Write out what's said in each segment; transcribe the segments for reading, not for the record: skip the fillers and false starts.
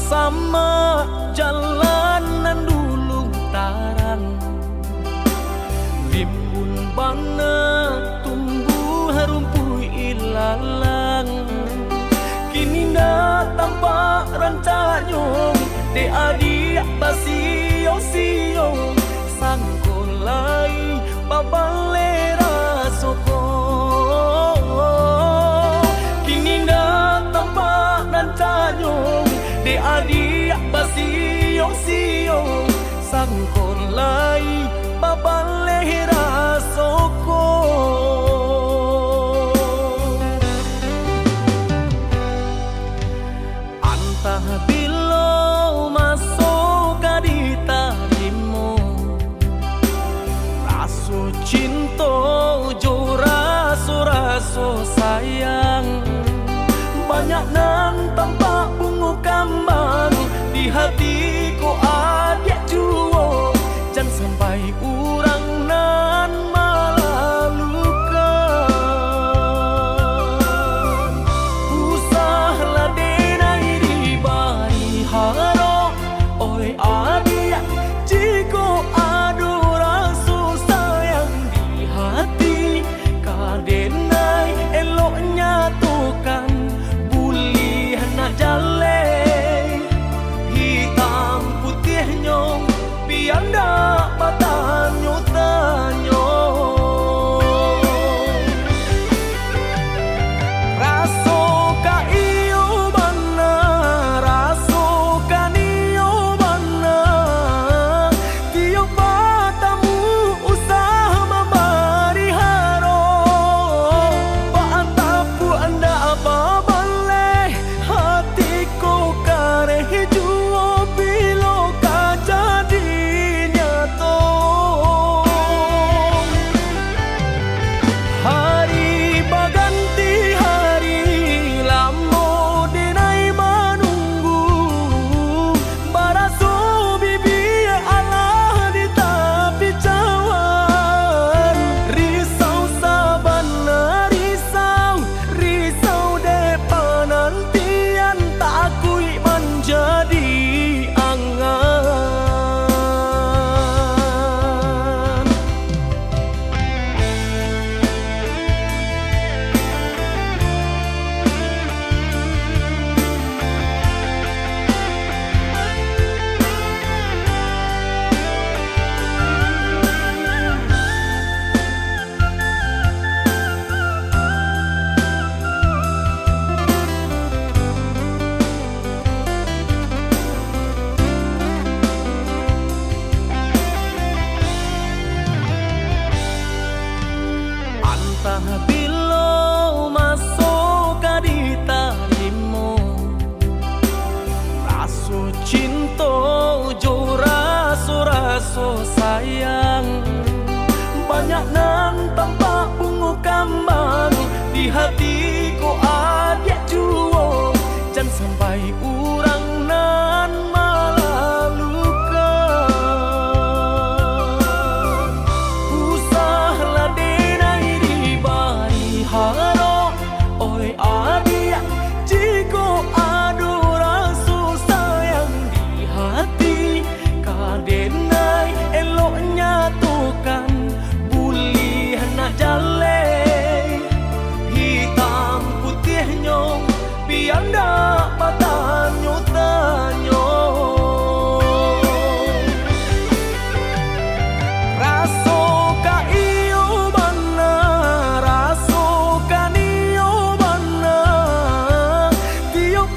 sama jalanan dulu tarang, rimbun bana tumbuh rumput ilalang. Kini dah tampak rancanyong de adik basio-sio sangkolai babalera soko. Kini dah tampak rancanyong de adik basio-sio sangkolai babalera soko. Bilo masuk di tarimu, raso cinta jo raso sayang. Banyak nan tampak bunga kambang di hatiku adik juo, jangan sampai urang nan malah luka. Usahlah denai di bari haro, oi adik jiko adu rasa sayang di hati. Kadenai eloknya tukan bulih nak jale, hitam putih nyong biar ndak batanyo tanyo. Raso ka iyo bana, raso ka niyo bana, tiap batamu usah membari haro. Paantapu anda apa baleh, hatiku kareh juo bilo ka jadi nyato. Hari baganti hari lamo denai menunggu, baraso bibi Allah di tepi cawan. Risau sabana risau depan nantian tak akui menjadi angan. Antah bilo masuk di tarimu, raso cinta jo raso sayang. Banyak nan tampak bunga kambang di hatiku adik juo, jangan sampai urang nan malah luka. Usahlah denai di bari haro, oi adik jiko adu rasa sayang di hati. Kadenai eloknya tukan bulih nak jale, hitam putih nyong biar ndak batanyo tanyo. Raso ka iyo bana, raso ka niyo bana, tiap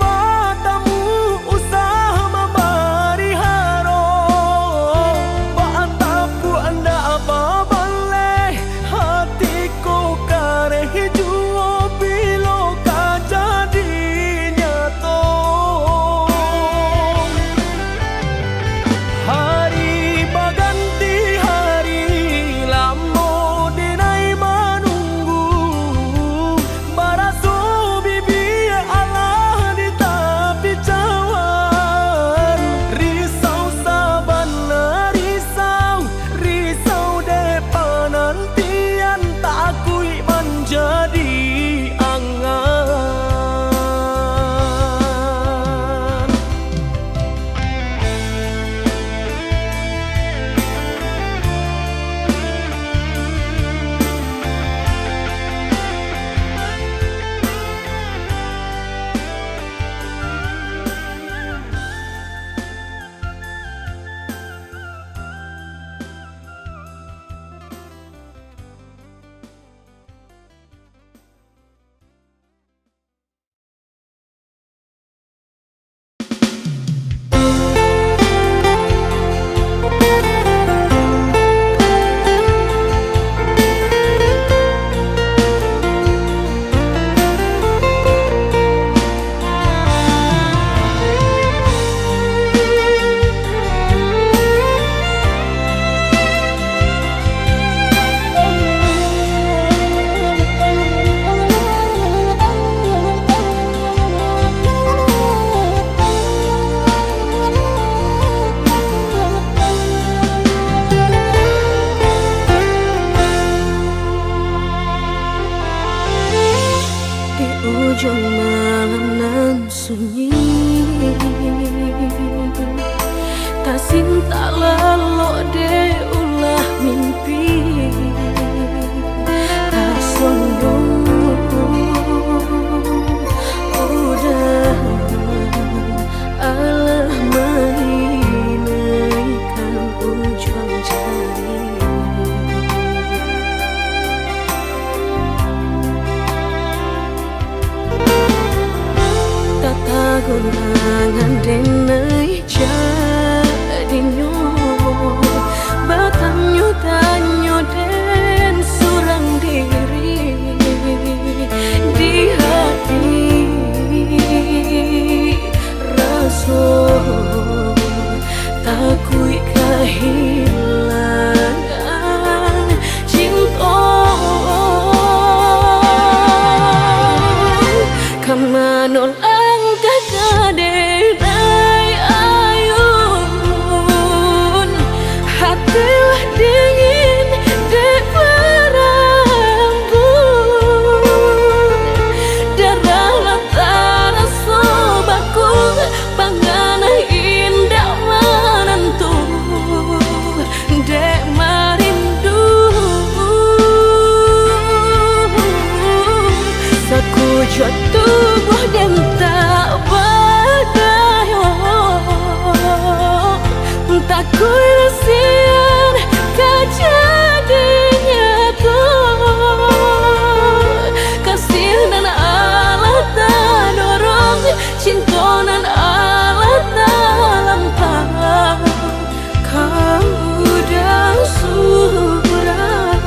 jalanan sunyi, tak cinta lalu de ulah mimpi, tak sombong udah alah mainkan ujung jari. Tata gulangan denai jadinya batanyo tanyo den surang diri di hati rasa takui kehilangan cinta kamanol angkat kaderai ayun hatilah dingin dek berambut darah latara sobaku pangana indah menentu dek marindu sekujur tubuh dan tak berdaya tak kuisian kejadinya tuh kasih dan Allah tak dorong cinta dan Allah tak lampau kau dah surah.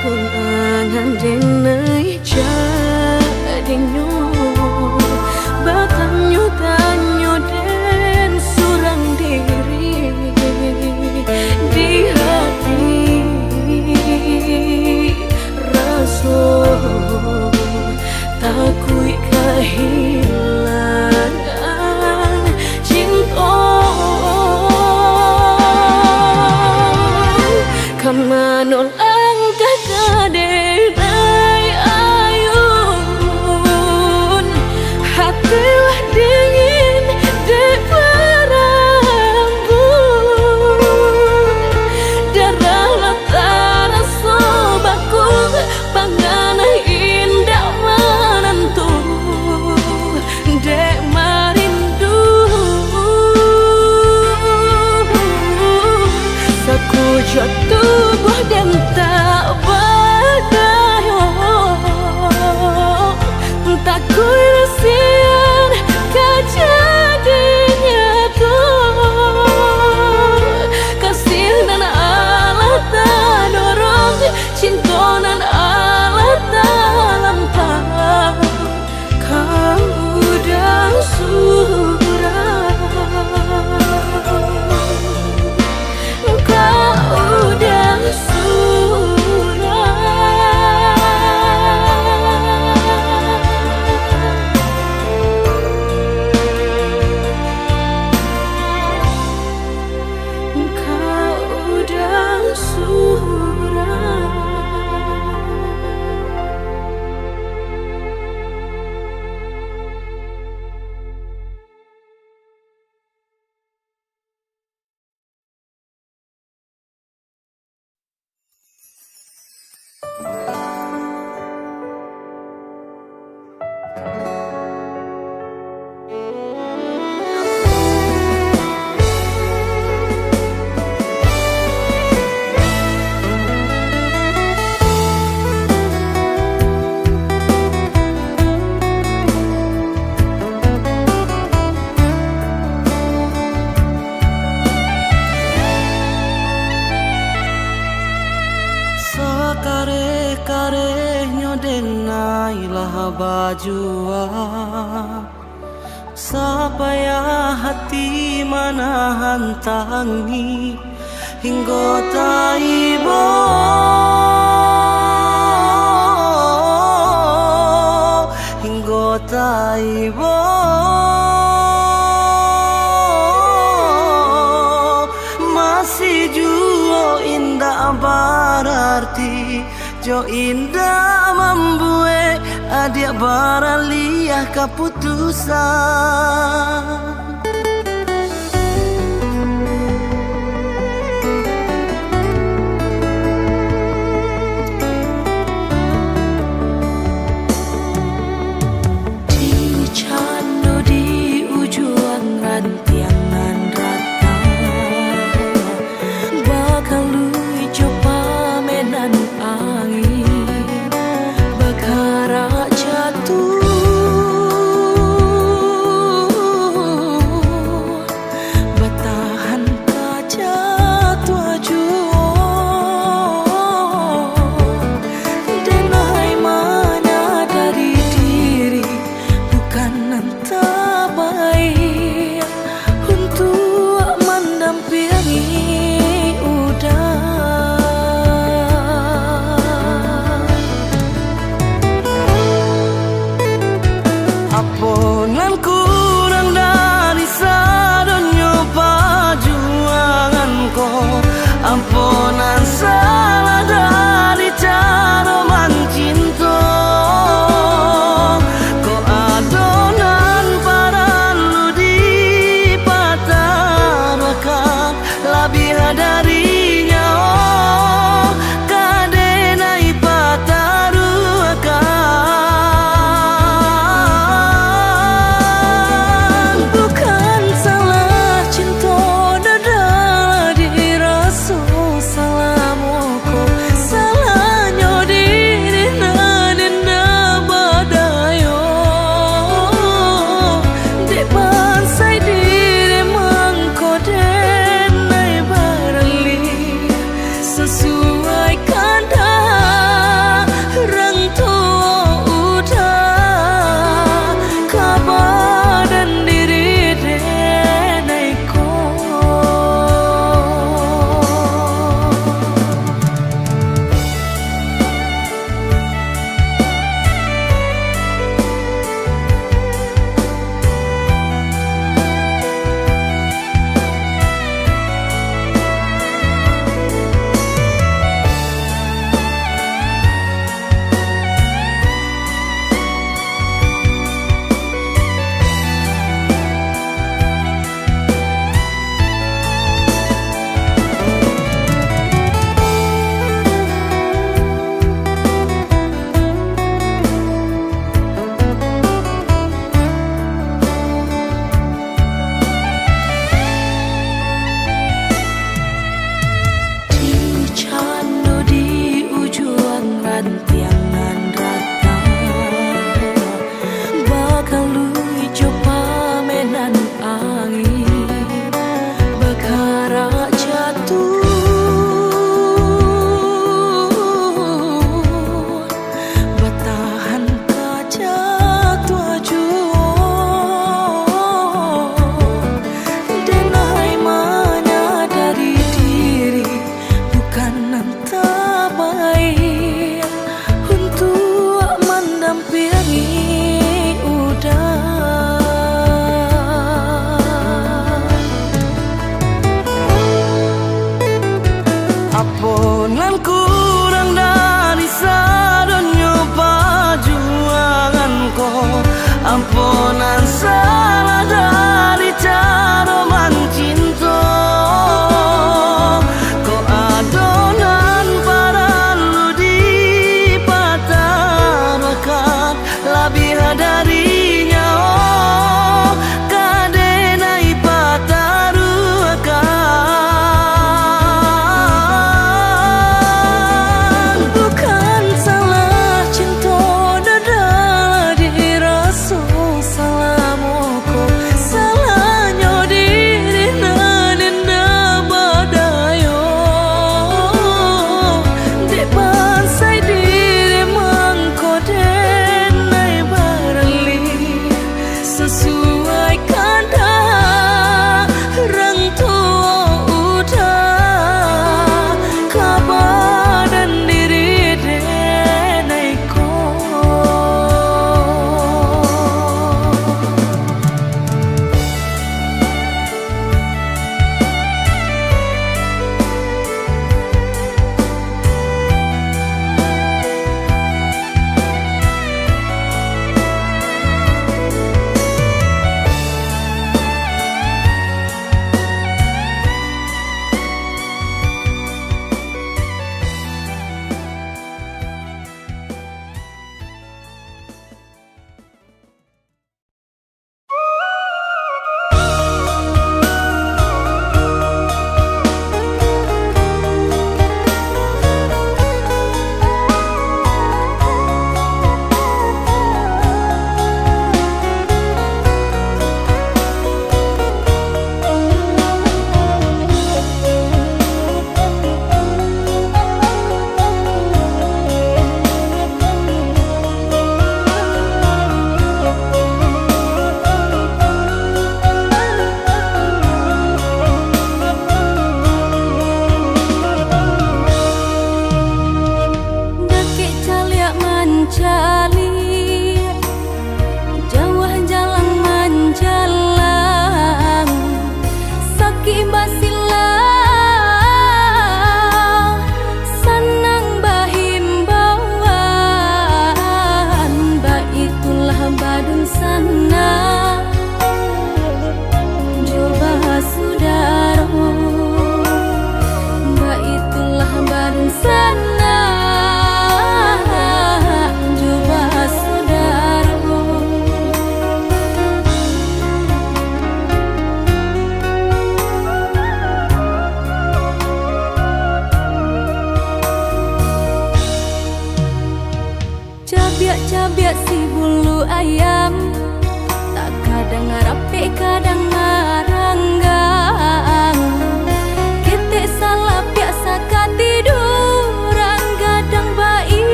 Gulangan denai jadinya batanyo tanyo den surang diri di hati rasa takui kehilangan cinta kamanol angkat kaderai ayun hatilah dingin dek berambut darah latara sobaku pangana indah menentu dek marindu sekujur tubuh dan tak berdaya tak kuisian kejadinya tuh kasih dan Allah tak dorong cinta dan Allah tak lampau kau dah surah. Kau dah surah. Sapaya hati manahan tangi hingga taibo hingga taibo masih jua indah berarti jo indah membuat adia baraliah keputusan. Ampunan kurang dari sadonyo perjuanganku, ampunan salah dari cara mencinta. Kau adonan para lu di patarakan lebih darinya, oh kadenai pataruakan. Ampunan kurang dari sadonyo perjuanganku, ampunan salah dari cara mencinta. Kau adonan para lu di patarakan lebih darinya, oh kadenai pataruakan. Salamu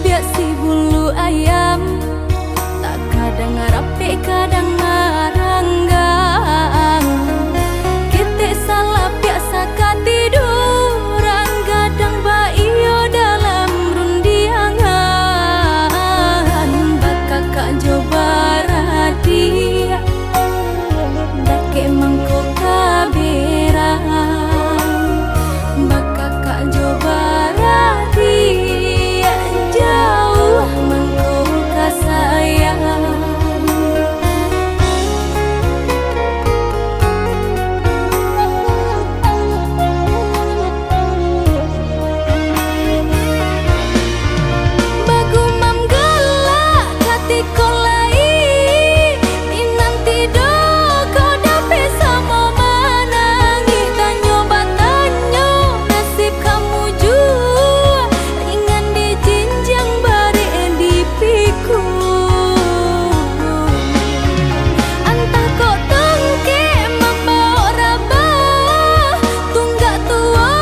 biak si bulu ayam, tak kadang rapi kadang maranggang. Kita salah biasa katiduran, kadang baio dalam rundiangan. Bakakak coba radia, dake mangko kaberang. Bakakak coba radia, jauh mangko kasayang. Bagumam galak hati kolai, dinanti do kau dapet sama manangi. Tanyo batanyo nasib kamu jua, ringan di jinjang bare di piku. Antah kok tengke membawa rabah, tunggak tua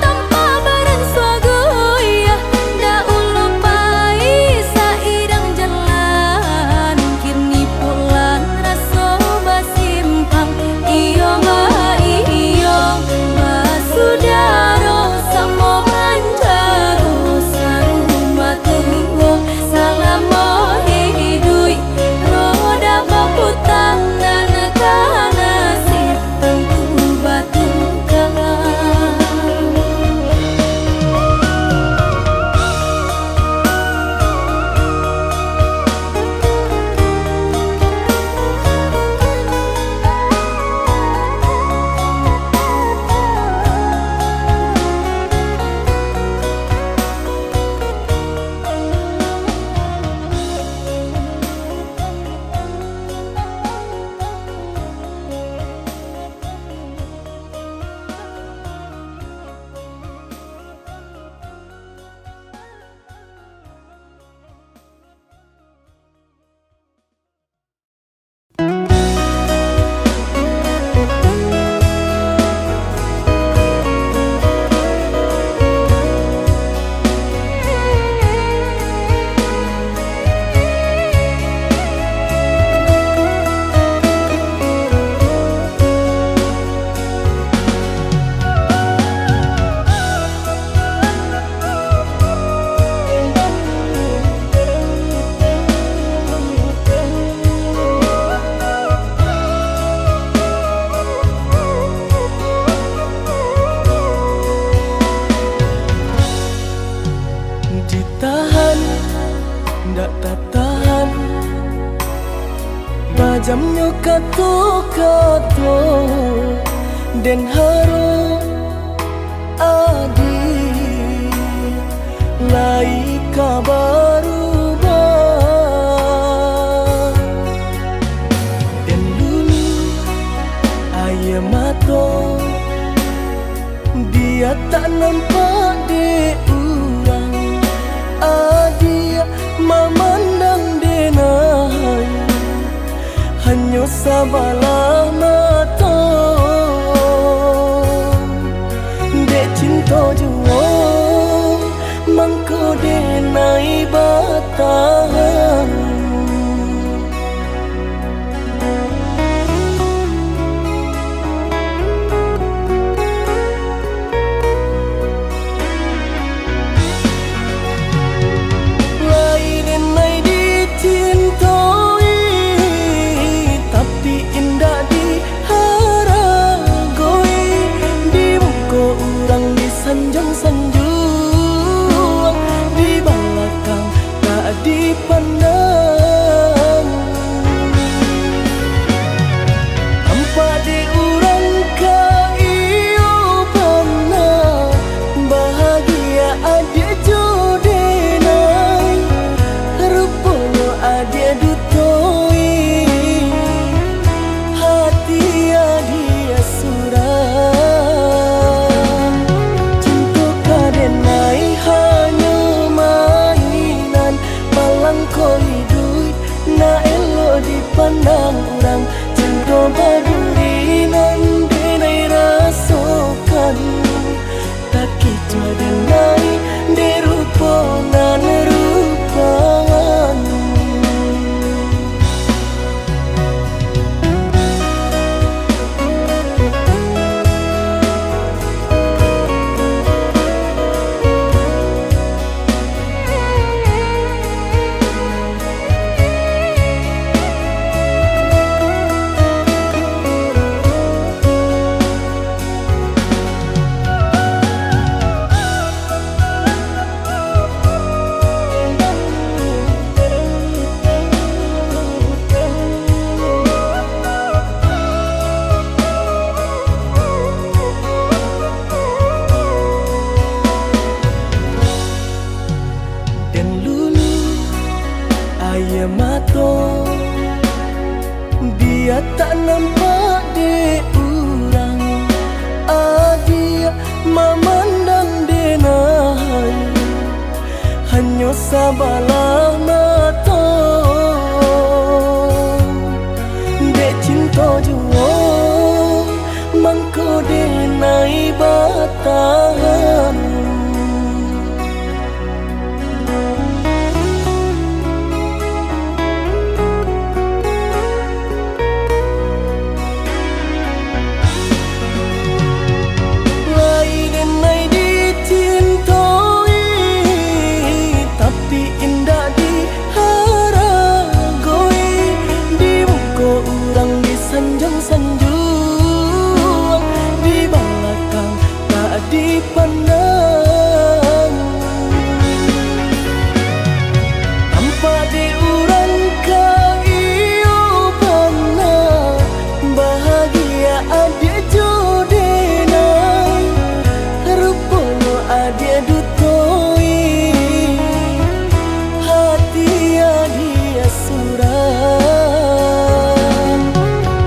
tanpa barang suagoya. Da ulu pai sairang jalan, kini pulang raso basimpang. Iyo nga iyo basudaro samo banjaro sarumah tunggu salamo hidui roda baputang nanaka nasib tentu batungkang. Ditahan, ndak tahan, bajamnya kato-kato, dan haru adi lai kabaru dan dulu ayah mato dia tak nampak di urang. Adia memandang denai, hanya sabalah mata. Dek cinta jua mangko denai batahan. Tapi indah di memandang denai hanya sabalah mata dek cinta jua mangko denai batahan. Dipandang tanpa diurang kaiyo pana bahagia adia jodenai rupono adia dutoi hati adia suram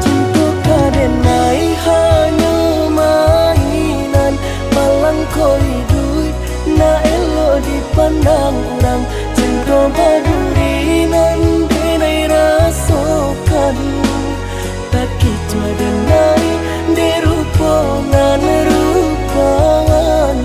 cinta kadenai hanya mainan koi duit na elo dipandang orang cinta badurinan denai rasokan tak kicua denai derupongan rupangan.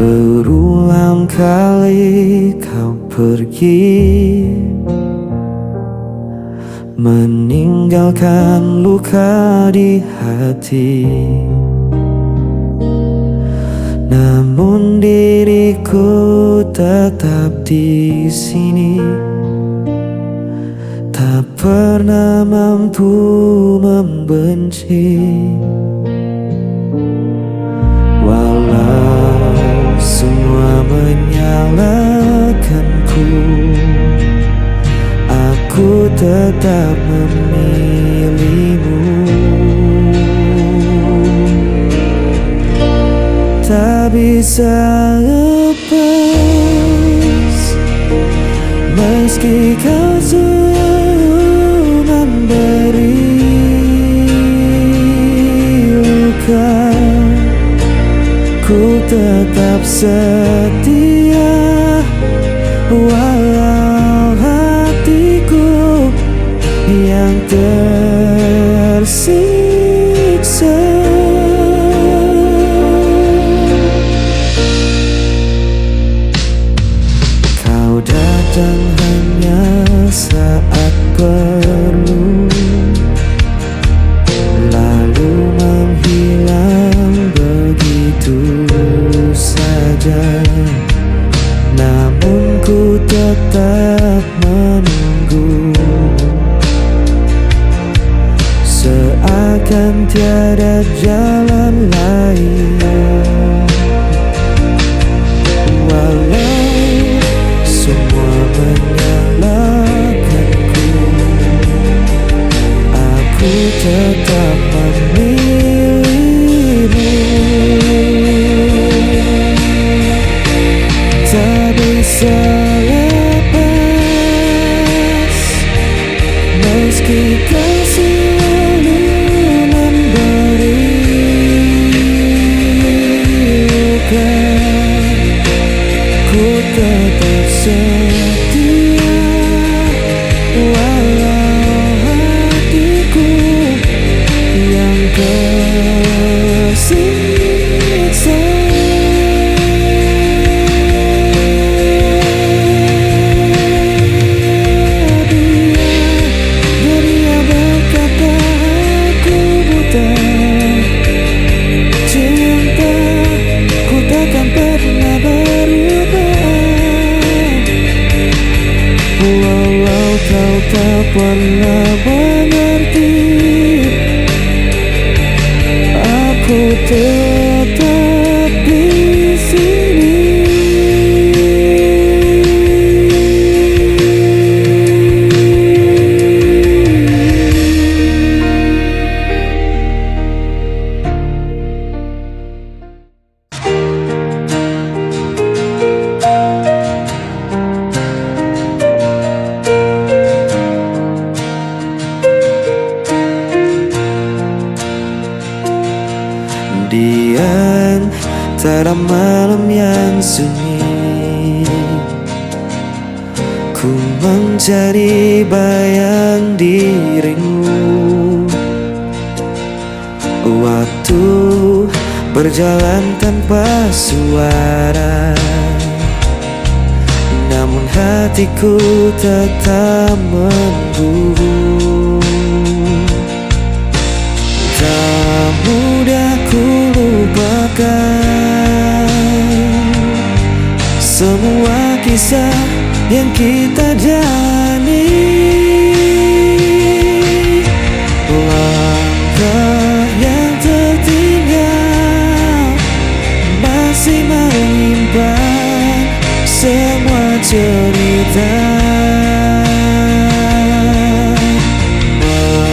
Berulang kali kau pergi meninggalkan luka di hati. Namun diriku tetap di sini, tak pernah mampu membenci. Walau semua menyalahkanku, aku tetap memilihmu. Tak bisa lepas meski kau selalu memberi luka. Ku tetap setia walau hatiku yang tersiksa. Kau datang hanya saat perlu, lalu menghilang begitu saja. Namun ku tetap menunggu, seakan tiada jalan lain. Walau semua menyalahkanku, aku tetap memilihmu. Tak bisa lepas meski kau selalu memberi luka. Ku tetap setia walau hatiku yang tersiksa. pernah mengerti. Aku tetap di sini. Di antara malam yang sunyi, ku mencari bayang dirimu. Waktu berjalan tanpa suara, namun hatiku tetap memburu. Tak mudah ku lupakan semua kisah yang kita jalani. Langkah yang tertinggal masih menyimpan semua cerita.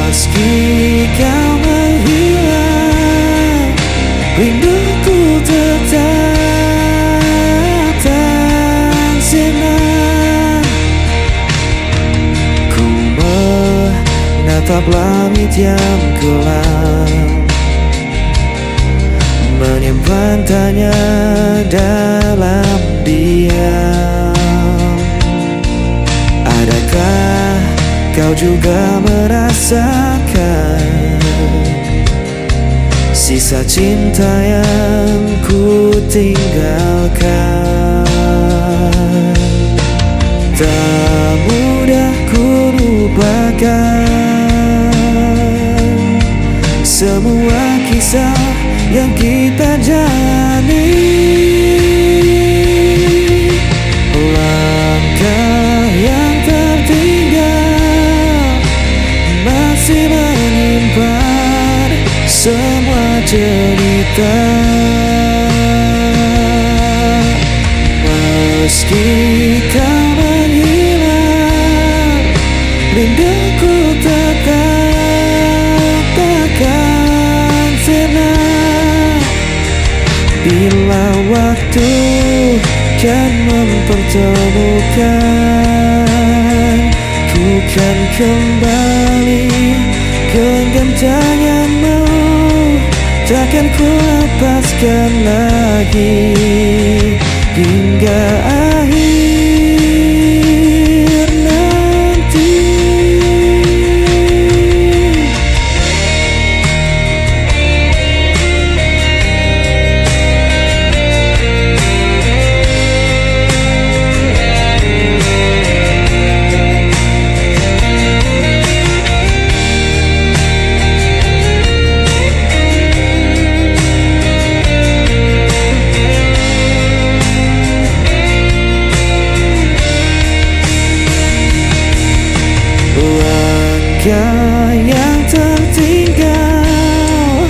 Meski kau menghilang, rinduku tetap tak sirna. Ku menatap langit yang kelam, menyimpan tanya dalam diam. Adakah kau juga merasakan sisa cinta yang ku tinggalkan? Tak mudah ku lupakan semua kisah yang kita jalani. Langkah yang tertinggal masih menyimpan semua cerita. Meski kau menghilang, rinduku tetap takkan sirna. Bila waktu kan mempertemukan, ku kan kembali genggam tanganmu. Takkan ku lepaskan lagi hingga akhir nanti. Langkah yang tertinggal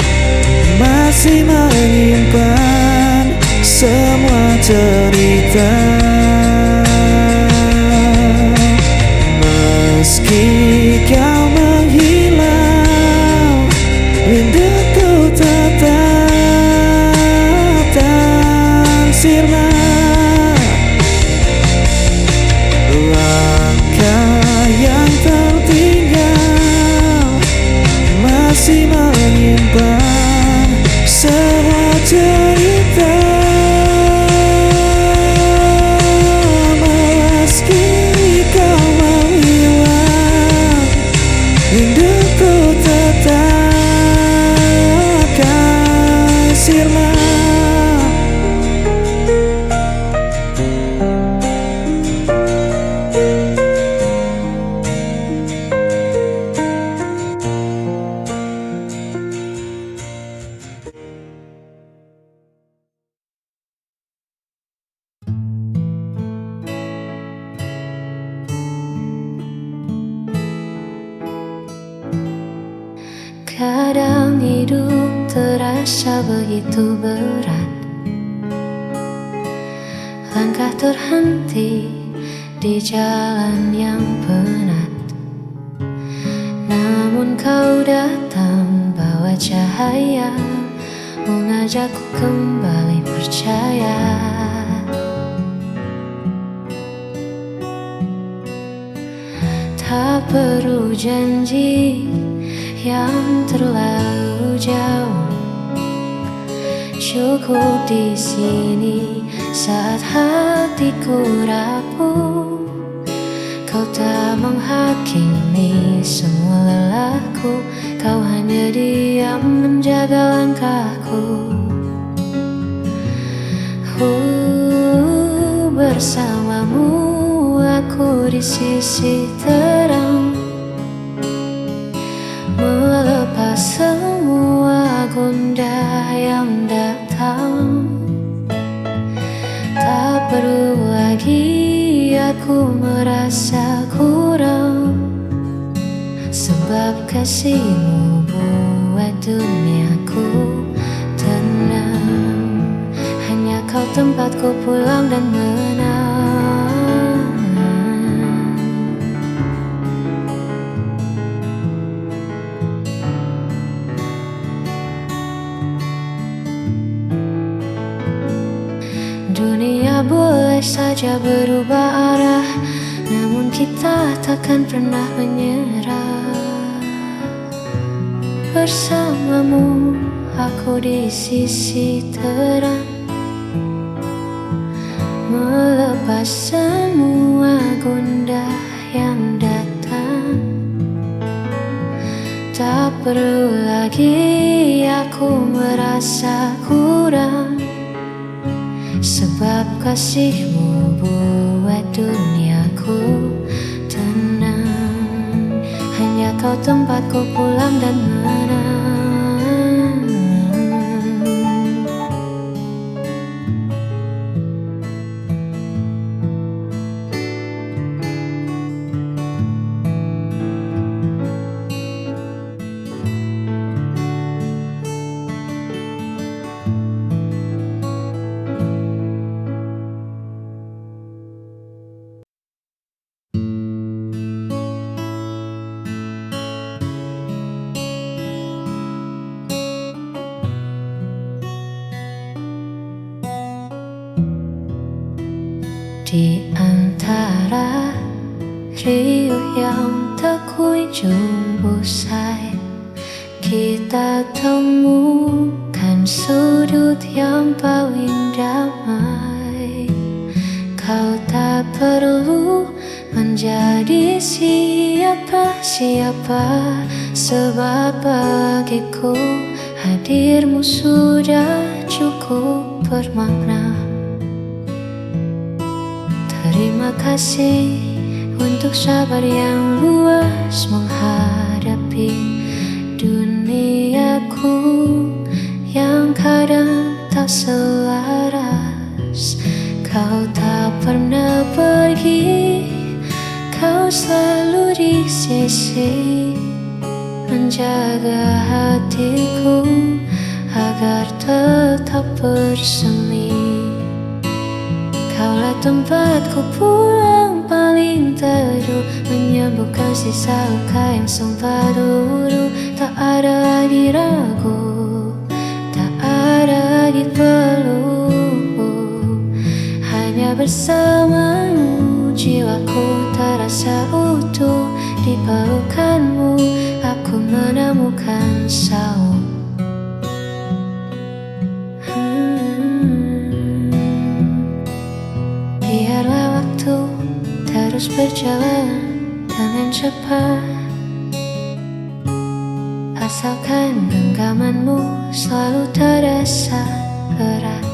masih menyimpan semua cerita. Meski kau menghilang, rinduku tetap tak sirna. Langkah yang tertinggal masih menyimpan semua cerita. Meski kau menghilang, rinduku tetap kan sirna. terasa begitu berat. Langkah terhenti di jalan yang penat, namun kau datang bawa cahaya, mengajakku kembali percaya. Tak perlu janji yang terlalu jauh, cukup di sini saat hatiku rapuh. Kau tak menghakimi semua lelahku, kau hanya diam menjaga langkahku. Bersamamu aku di sisi terang, melepas semua gundah yang datang. Tak perlu lagi aku merasa kurang, sebab kasihmu buat duniaku tenang. Hanya kau tempatku pulang dan menang. Dunia boleh saja berubah arah, namun kita takkan pernah menyerah. Bersamamu aku di sisi terang, melepas semua gundah yang datang. Tak perlu lagi aku merasa kurang, sebab kasihmu buat duniaku tenang. Hanya kau tempatku pulang dan menang. Di antara riuh yang tak kunjung usai, kita temukan sudut yang paling damai. Kau tak perlu menjadi siapa-siapa, sebab bagiku hadirmu sudah cukup bermakna. Terima kasih untuk sabar yang luas menghadapi duniaku yang kadang tak selaras. Kau tak pernah pergi, kau selalu di sisi, menjaga hatiku agar tetap bersemi. Kaulah tempatku pulang paling teduh, menyembuhkan sisa luka yang sempat dulu. Tak ada lagi ragu, tak ada lagi peluh. Hanya bersamamu jiwaku terasa utuh. Di pelukanmu aku menemukan saung. Biarlah waktu terus berjalan dengan cepat, asalkan genggamanmu selalu terasa erat.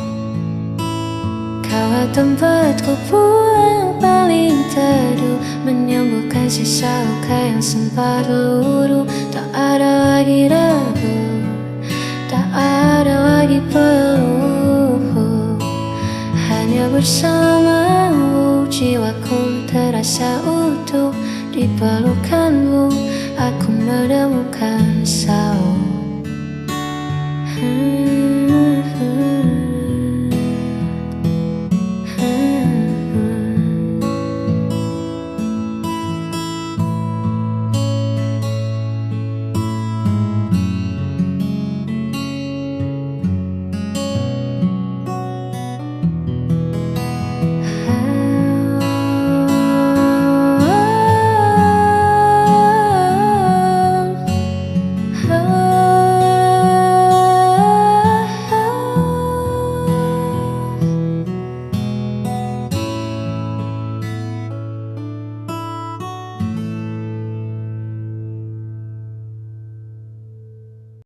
Kaulah tempatku pulang paling teduh, menyembuhkan sisa luka yang sempat luruh. Tak ada lagi ragu, tak ada lagi peluh. Hanya bersamamu jiwaku terasa utuh. Di pelukanmu aku menemukan saung.